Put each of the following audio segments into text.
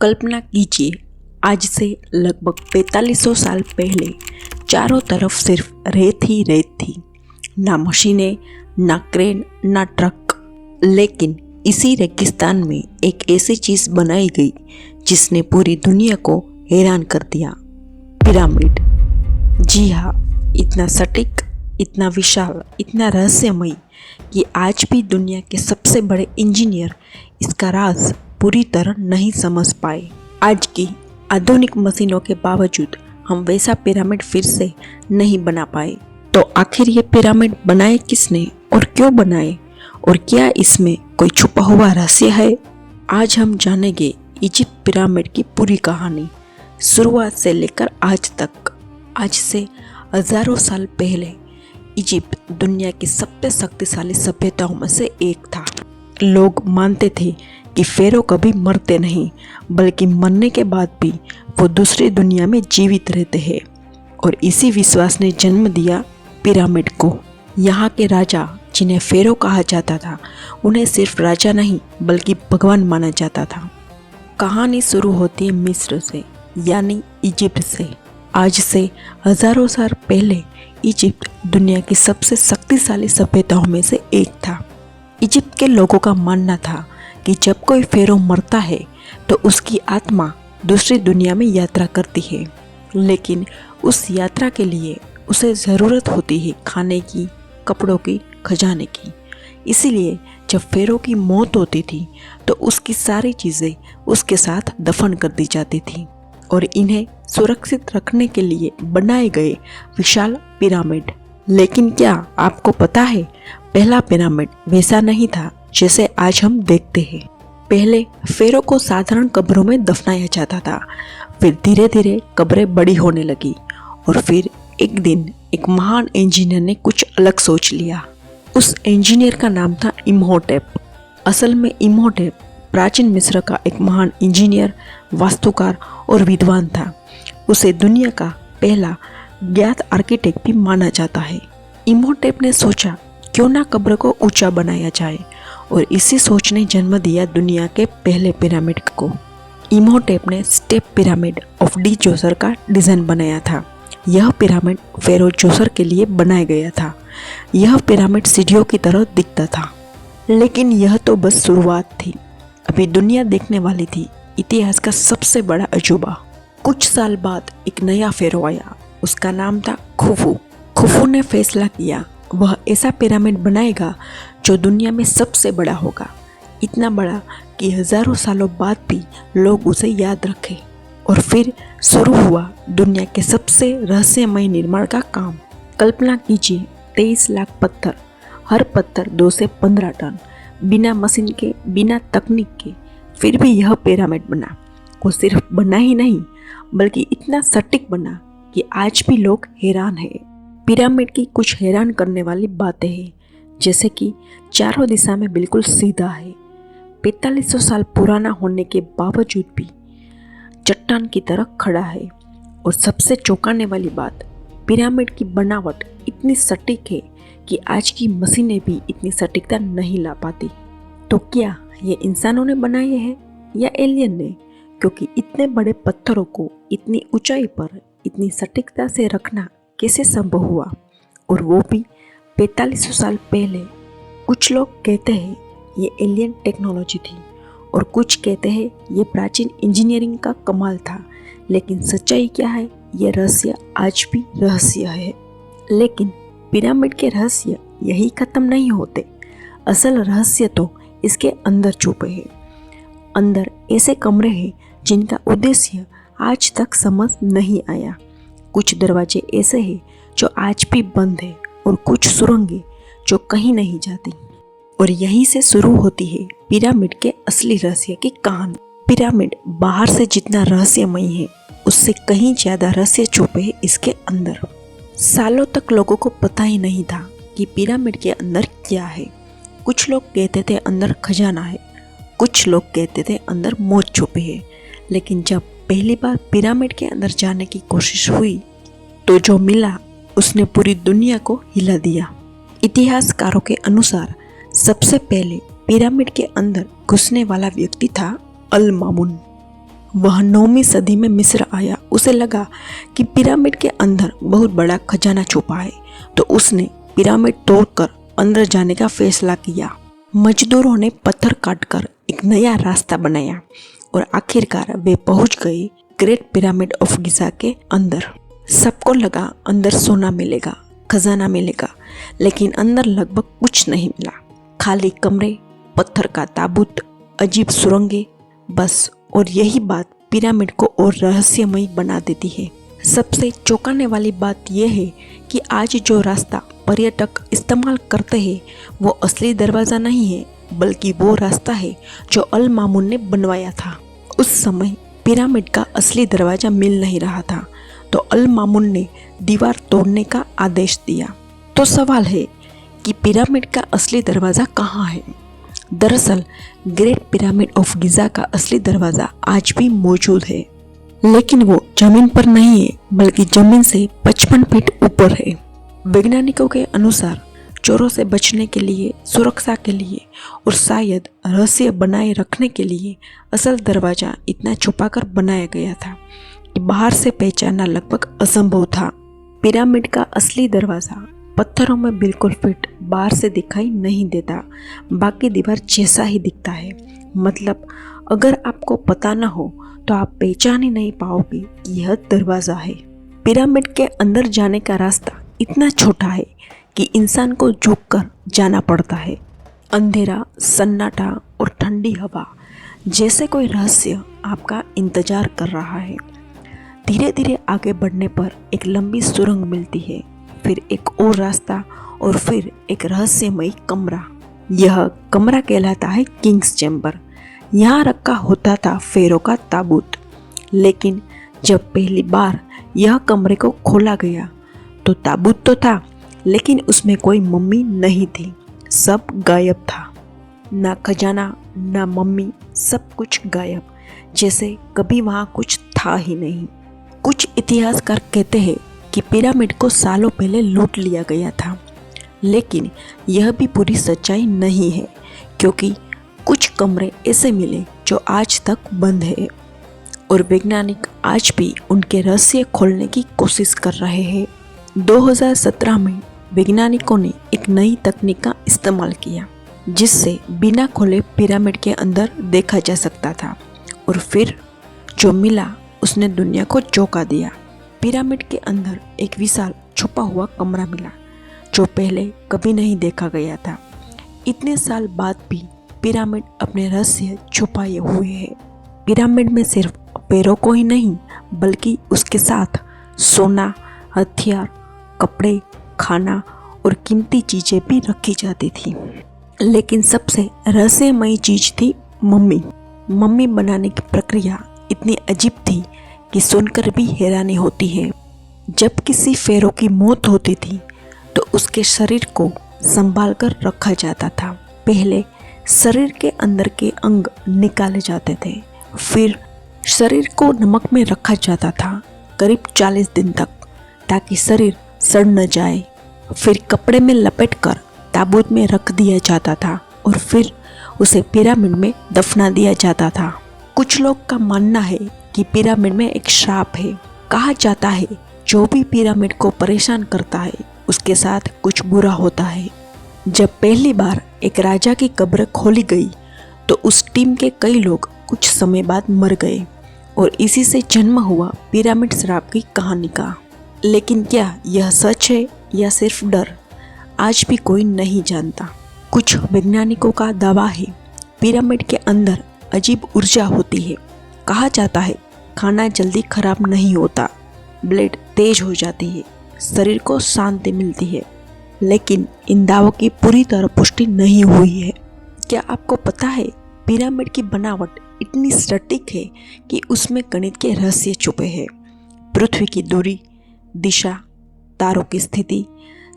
कल्पना कीजिए, आज से लगभग 4500 साल पहले चारों तरफ सिर्फ रेत ही रेत थी। ना मशीनें, ना क्रेन, ना ट्रक। लेकिन इसी रेगिस्तान में एक ऐसी चीज़ बनाई गई जिसने पूरी दुनिया को हैरान कर दिया, पिरामिड। जी हाँ, इतना सटीक, इतना विशाल, इतना रहस्यमय कि आज भी दुनिया के सबसे बड़े इंजीनियर इसका राज पूरी तरह नहीं समझ पाए। आज की आधुनिक मशीनों के बावजूद हम वैसा पिरामिड फिर से नहीं बना पाए। तो आखिर ये पिरामिड बनाए किसने और क्यों बनाए, और क्या इसमें कोई छुपा हुआ रहस्य है? आज हम जानेंगे इजिप्ट पिरामिड की पूरी कहानी, शुरुआत से लेकर आज तक। आज से हजारों साल पहले इजिप्ट दुनिया की सबसे शक्तिशाली सभ्यताओं में से एक था। लोग मानते थे कि फेरो कभी मरते नहीं, बल्कि मरने के बाद भी वो दूसरी दुनिया में जीवित रहते हैं। और इसी विश्वास ने जन्म दिया पिरामिड को। यहाँ के राजा, जिन्हें फेरो कहा जाता था, उन्हें सिर्फ राजा नहीं बल्कि भगवान माना जाता था। कहानी शुरू होती है मिस्र से, यानी इजिप्ट से। आज से हजारों साल पहले इजिप्ट दुनिया की सबसे शक्तिशाली सभ्यताओं में से एक था। इजिप्ट के लोगों का मानना था कि जब कोई फेरो मरता है तो उसकी आत्मा दूसरी दुनिया में यात्रा करती है, लेकिन उस यात्रा के लिए उसे ज़रूरत होती है खाने की, कपड़ों की, खजाने की। इसीलिए जब फेरो की मौत होती थी तो उसकी सारी चीज़ें उसके साथ दफन कर दी जाती थी और इन्हें सुरक्षित रखने के लिए बनाए गए विशाल पिरामिड। लेकिन क्या आपको पता है, पहला पिरामिड वैसा नहीं था जैसे आज हम देखते हैं। पहले फेरो को साधारण कब्रों में दफनाया जाता था। फिर धीरे धीरे कब्रें बड़ी होने लगी और फिर एक दिन एक महान इंजीनियर ने कुछ अलग सोच लिया। उस इंजीनियर का नाम था इम्होटेप। असल में इम्होटेप प्राचीन मिस्र का एक महान इंजीनियर, वास्तुकार और विद्वान था। उसे दुनिया का पहला ज्ञात आर्किटेक्ट भी माना जाता है। इम्होटेप ने सोचा, क्यों ना कब्र को ऊंचा बनाया जाए, और इसी सोच ने जन्म दिया दुनिया के पहले पिरामिड को। इम्होटेप ने step pyramid of D Djoser का डिज़ाइन बनाया था। यह पिरामिड फेरो जोसर के लिए बनाया गया था। यह पिरामिड सीढ़ियों की तरह दिखता था। लेकिन यह तो बस शुरुआत थी। अभी दुनिया देखने वाली थी इतिहास का सबसे बड़ा अजूबा। कुछ साल बाद एक नया फेरो आया। उसका नाम था खुफू। खुफू ने फैसला किया वह ऐसा पिरामिड बनाएगा जो दुनिया में सबसे बड़ा होगा, इतना बड़ा कि हजारों सालों बाद भी लोग उसे याद रखें। और फिर शुरू हुआ दुनिया के सबसे रहस्यमय निर्माण का काम। कल्पना कीजिए, 23 लाख पत्थर, हर पत्थर 2 से 15 टन, बिना मशीन के, बिना तकनीक के। फिर भी यह पिरामिड बना। वो सिर्फ बना ही नहीं, बल्कि इतना सटीक बना कि आज भी लोग हैरान हैं। पिरामिड की कुछ हैरान करने वाली बातें हैं, जैसे कि चारों दिशा में बिल्कुल सीधा है। 4500 साल पुराना होने के बावजूद भी चट्टान की तरह खड़ा है। और सबसे चौंकाने वाली बात, पिरामिड की बनावट इतनी सटीक है कि आज की मशीनें भी इतनी सटीकता नहीं ला पाती। तो क्या ये इंसानों ने बनाए हैं या एलियन ने? क्योंकि इतने बड़े पत्थरों को इतनी ऊंचाई पर इतनी सटीकता से रखना कैसे संभव हुआ, और वो भी 4500 साल पहले? कुछ लोग कहते हैं ये एलियन टेक्नोलॉजी थी, और कुछ कहते हैं ये प्राचीन इंजीनियरिंग का कमाल था। लेकिन सच्चाई क्या है, ये रहस्य आज भी रहस्य है। लेकिन पिरामिड के रहस्य यही खत्म नहीं होते। असल रहस्य तो इसके अंदर छुपे हैं। अंदर ऐसे कमरे हैं जिनका उद्देश्य आज तक समझ नहीं आया। कुछ दरवाजे ऐसे हैं जो आज भी बंद है, और कुछ सुरंगें जो कहीं नहीं जाती। और यहीं से शुरू होती है पिरामिड के असली रहस्य की कहानी। पिरामिड बाहर से जितना रहस्यमय है, उससे कहीं ज्यादा रहस्य छुपे है इसके अंदर। सालों तक लोगों को पता ही नहीं था कि पिरामिड के अंदर क्या है। कुछ लोग कहते थे अंदर खजाना है, कुछ लोग कहते थे अंदर मौत छुपी है। लेकिन जब पहली बार पिरामिड के अंदर जाने की कोशिश हुई तो जो मिला उसने पूरी दुनिया को हिला दिया। इतिहासकारों के अनुसार सबसे पहले पिरामिड के अंदर घुसने वाला व्यक्ति था अल मामून। वह 9वीं सदी में मिस्र आया। उसे लगा कि पिरामिड के अंदर बहुत बड़ा खजाना छुपा है, तो उसने पिरामिड तोड़कर अंदर जाने का फैसला किया। मजदूरों ने पत्थर काटकर एक नया रास्ता बनाया और आखिरकार वे पहुंच गए ग्रेट पिरामिड ऑफ गिज़ा के अंदर। सबको लगा अंदर सोना मिलेगा, खजाना मिलेगा, लेकिन अंदर लगभग कुछ नहीं मिला। खाली कमरे, पत्थर का ताबूत, अजीब सुरंगें, बस। और यही बात पिरामिड को और रहस्यमयी बना देती है। सबसे चौंकाने वाली बात यह है कि आज जो रास्ता पर्यटक इस्तेमाल करते हैं वो असली दरवाज़ा नहीं है, बल्कि वो रास्ता है जो अल मामून ने बनवाया था। उस समय पिरामिड का असली दरवाज़ा मिल नहीं रहा था, तो अल मामून ने दीवार तोड़ने का आदेश दिया। तो सवाल है कि पिरामिड का असली दरवाज़ा कहाँ है? दरअसल ग्रेट पिरामिड ऑफ गिज़ा का असली दरवाज़ा आज भी मौजूद है, लेकिन वो जमीन पर नहीं है, बल्कि जमीन से 55 फीट ऊपर है। वैज्ञानिकों के अनुसार चोरों से बचने के लिए, सुरक्षा के लिए और शायद रहस्य बनाए रखने के लिए असल दरवाज़ा इतना छुपाकर बनाया गया था कि बाहर से पहचानना लगभग असंभव था। पिरामिड का असली दरवाज़ा पत्थरों में बिल्कुल फिट बाहर से दिखाई नहीं देता, बाकी दीवार जैसा ही दिखता है। मतलब अगर आपको पता न हो तो आप पहचान ही नहीं पाओगे कि यह दरवाज़ा है। पिरामिड के अंदर जाने का रास्ता इतना छोटा है कि इंसान को झुककर जाना पड़ता है। अंधेरा, सन्नाटा और ठंडी हवा जैसे कोई रहस्य आपका इंतजार कर रहा है। धीरे धीरे आगे बढ़ने पर एक लंबी सुरंग मिलती है, फिर एक और रास्ता और फिर एक रहस्यमयी कमरा। यह कमरा कहलाता है किंग्स चैम्बर। यहाँ रखा होता था फेरो का ताबूत। लेकिन जब पहली बार यह कमरे को खोला गया तो ताबूत तो था, लेकिन उसमें कोई मम्मी नहीं थी। सब गायब था, ना खजाना ना मम्मी, सब कुछ गायब, जैसे कभी वहाँ कुछ था ही नहीं। कुछ इतिहासकार कहते हैं कि पिरामिड को सालों पहले लूट लिया गया था, लेकिन यह भी पूरी सच्चाई नहीं है, क्योंकि कुछ कमरे ऐसे मिले जो आज तक बंद है और वैज्ञानिक आज भी उनके रहस्य खोलने की कोशिश कर रहे हैं। 2017 में वैज्ञानिकों ने एक नई तकनीक का इस्तेमाल किया, जिससे बिना खोले पिरामिड के अंदर देखा जा सकता था, और फिर जो मिला उसने दुनिया को चौंका दिया। पिरामिड के अंदर एक विशाल छुपा हुआ कमरा मिला जो पहले कभी नहीं देखा गया था। इतने साल बाद भी पिरामिड अपने रहस्य छुपाए हुए है। पिरामिड में सिर्फ पैरों को ही नहीं, बल्कि उसके साथ सोना, हथियार, कपड़े, खाना और कीमती चीजें भी रखी जाती थी। लेकिन सबसे रहस्यमयी चीज थी मम्मी। मम्मी बनाने की प्रक्रिया इतनी अजीब थी कि सुनकर भी हैरानी होती है। जब किसी फेरो की मौत होती थी तो उसके शरीर को संभाल कर रखा जाता था। पहले शरीर के अंदर के अंग निकाले जाते थे, फिर शरीर को नमक में रखा जाता था करीब 40 दिन तक, ताकि शरीर सड़ न जाए। फिर कपड़े में लपेटकर ताबूत में रख दिया जाता था और फिर उसे पिरामिड में दफना दिया जाता था। कुछ लोग का मानना है कि पिरामिड में एक श्राप है। कहा जाता है जो भी पिरामिड को परेशान करता है उसके साथ कुछ बुरा होता है। जब पहली बार एक राजा की कब्र खोली गई तो उस टीम के कई लोग कुछ समय बाद मर गए, और इसी से जन्म हुआ पिरामिड श्राप की कहानी का। लेकिन क्या यह सच है या सिर्फ डर, आज भी कोई नहीं जानता। कुछ वैज्ञानिकों का दावा है पिरामिड के अंदर अजीब ऊर्जा होती है। कहा जाता है खाना जल्दी खराब नहीं होता, ब्लड तेज हो जाती है, शरीर को शांति मिलती है। लेकिन इन दावों की पूरी तरह पुष्टि नहीं हुई है। क्या आपको पता है पिरामिड की बनावट इतनी सटीक है कि उसमें गणित के रहस्य छुपे हैं। पृथ्वी की दूरी, दिशा, तारों की स्थिति,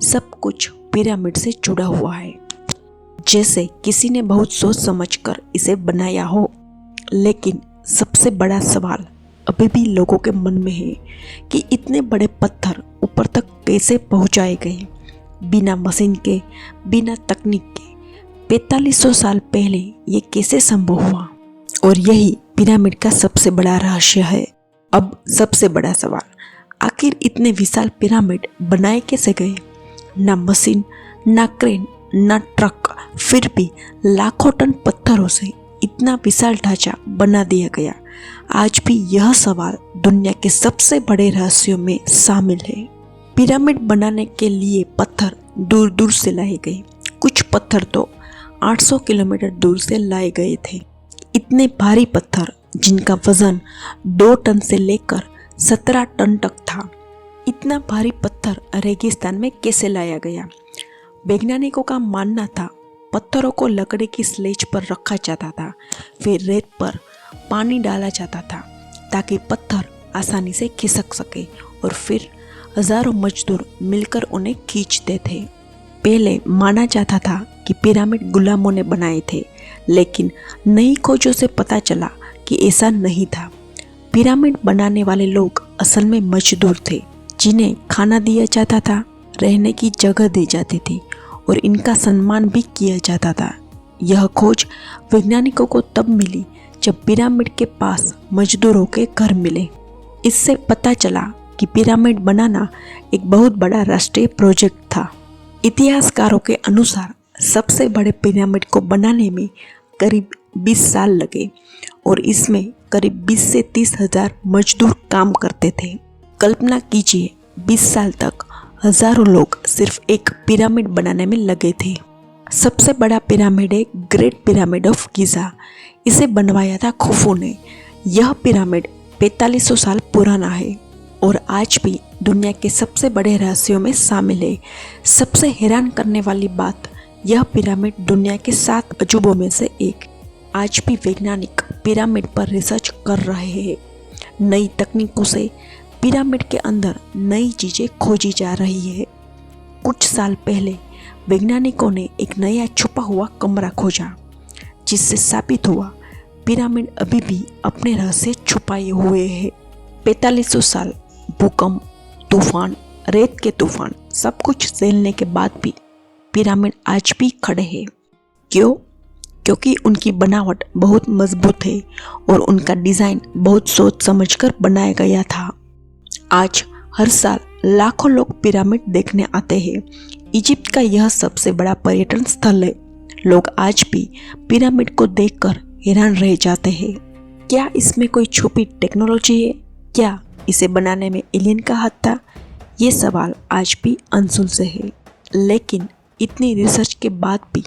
सब कुछ पिरामिड से जुड़ा हुआ है, जैसे किसी ने बहुत सोच समझकर इसे बनाया हो। लेकिन सबसे बड़ा सवाल अभी भी लोगों के मन में है कि इतने बड़े पत्थर ऊपर तक कैसे पहुंचाए गए, बिना मशीन के, बिना तकनीक के। 4500 साल पहले ये कैसे संभव हुआ? और यही पिरामिड का सबसे बड़ा रहस्य है। अब सबसे बड़ा सवाल, आखिर इतने विशाल पिरामिड बनाए कैसे गए? ना मशीन, ना क्रेन, ना ट्रक, फिर भी लाखों टन पत्थरों से इतना विशाल ढांचा बना दिया गया। आज भी यह सवाल दुनिया के सबसे बड़े रहस्यों में शामिल है। पिरामिड बनाने के लिए पत्थर दूर दूर से लाए गए। कुछ पत्थर तो 800 किलोमीटर दूर से लाए गए थे। इतने भारी पत्थर जिनका वजन 2 टन से लेकर 17 टन तक था। इतना भारी पत्थर रेगिस्तान में कैसे लाया गया? वैज्ञानिकों का मानना था पत्थरों को लकड़ी की स्लेज पर रखा जाता था, फिर रेत पर पानी डाला जाता था ताकि पत्थर आसानी से खिसक सके और फिर हजारों मजदूर मिलकर उन्हें खींचते थे। पहले माना जाता था कि पिरामिड गुलामों ने बनाए थे, लेकिन नई खोजों से पता चला कि ऐसा नहीं था। पिरामिड बनाने वाले लोग असल में मजदूर थे, जिन्हें खाना दिया जाता था, रहने की जगह दी जाती थी और इनका सम्मान भी किया जाता था। यह खोज वैज्ञानिकों को तब मिली जब पिरामिड के पास मजदूरों के घर मिले। इससे पता चला कि पिरामिड बनाना एक बहुत बड़ा राष्ट्रीय प्रोजेक्ट था। इतिहासकारों के अनुसार सबसे बड़े पिरामिड को बनाने में करीब 20 साल लगे और इसमें करीब 20 से 30 हजार मजदूर काम करते थे। कल्पना कीजिए, 20 साल तक हजारों लोग सिर्फ एक पिरामिड बनाने में लगे थे। सबसे बड़ा पिरामिड है ग्रेट पिरामिड ऑफ गिज़ा। इसे बनवाया था खुफू ने। यह पिरामिड 4500 साल पुराना है और आज भी दुनिया के सबसे बड़े रहस्यों में शामिल है। सबसे हैरान करने वाली बात, यह पिरामिड दुनिया के 7 अजूबों में से एक। आज भी वैज्ञानिक पिरामिड पर रिसर्च कर रहे हैं। नई तकनीकों से पिरामिड के अंदर नई चीजें खोजी जा रही है। कुछ साल पहले वैज्ञानिकों ने एक नया छुपा हुआ कमरा खोजा, जिससे साबित हुआ पिरामिड अभी भी अपने रहस्य छुपाए हुए है। 4500 साल भूकंप, तूफान, रेत के तूफान, सब कुछ झेलने के बाद भी पिरामिड आज भी खड़े हैं। क्यों? क्योंकि उनकी बनावट बहुत मजबूत है और उनका डिजाइन बहुत सोच समझकर बनाया गया था। आज हर साल लाखों लोग पिरामिड देखने आते हैं। इजिप्ट का यह सबसे बड़ा पर्यटन स्थल है। लोग आज भी पिरामिड को देखकर हैरान रह जाते हैं। क्या इसमें कोई छुपी टेक्नोलॉजी है? क्या इसे बनाने में एलियन का हाथ था? ये सवाल आज भी अनसुलझे है। लेकिन इतनी रिसर्च के बाद भी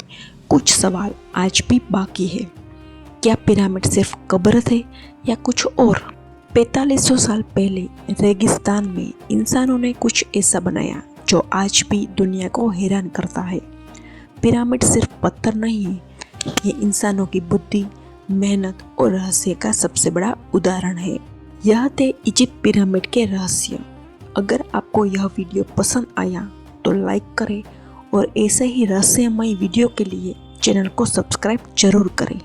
कुछ सवाल आज भी बाकी है। क्या पिरामिड सिर्फ कब्र थे या कुछ और? 4500 साल पहले रेगिस्तान में इंसानों ने कुछ ऐसा बनाया जो आज भी दुनिया को हैरान करता है। पिरामिड सिर्फ पत्थर नहीं है, ये इंसानों की बुद्धि, मेहनत और रहस्य का सबसे बड़ा उदाहरण है। यह थे इजिप्ट पिरामिड के रहस्य। अगर आपको यह वीडियो पसंद आया तो लाइक करें और ऐसे ही रहस्यमय वीडियो के लिए चैनल को सब्सक्राइब जरूर करें।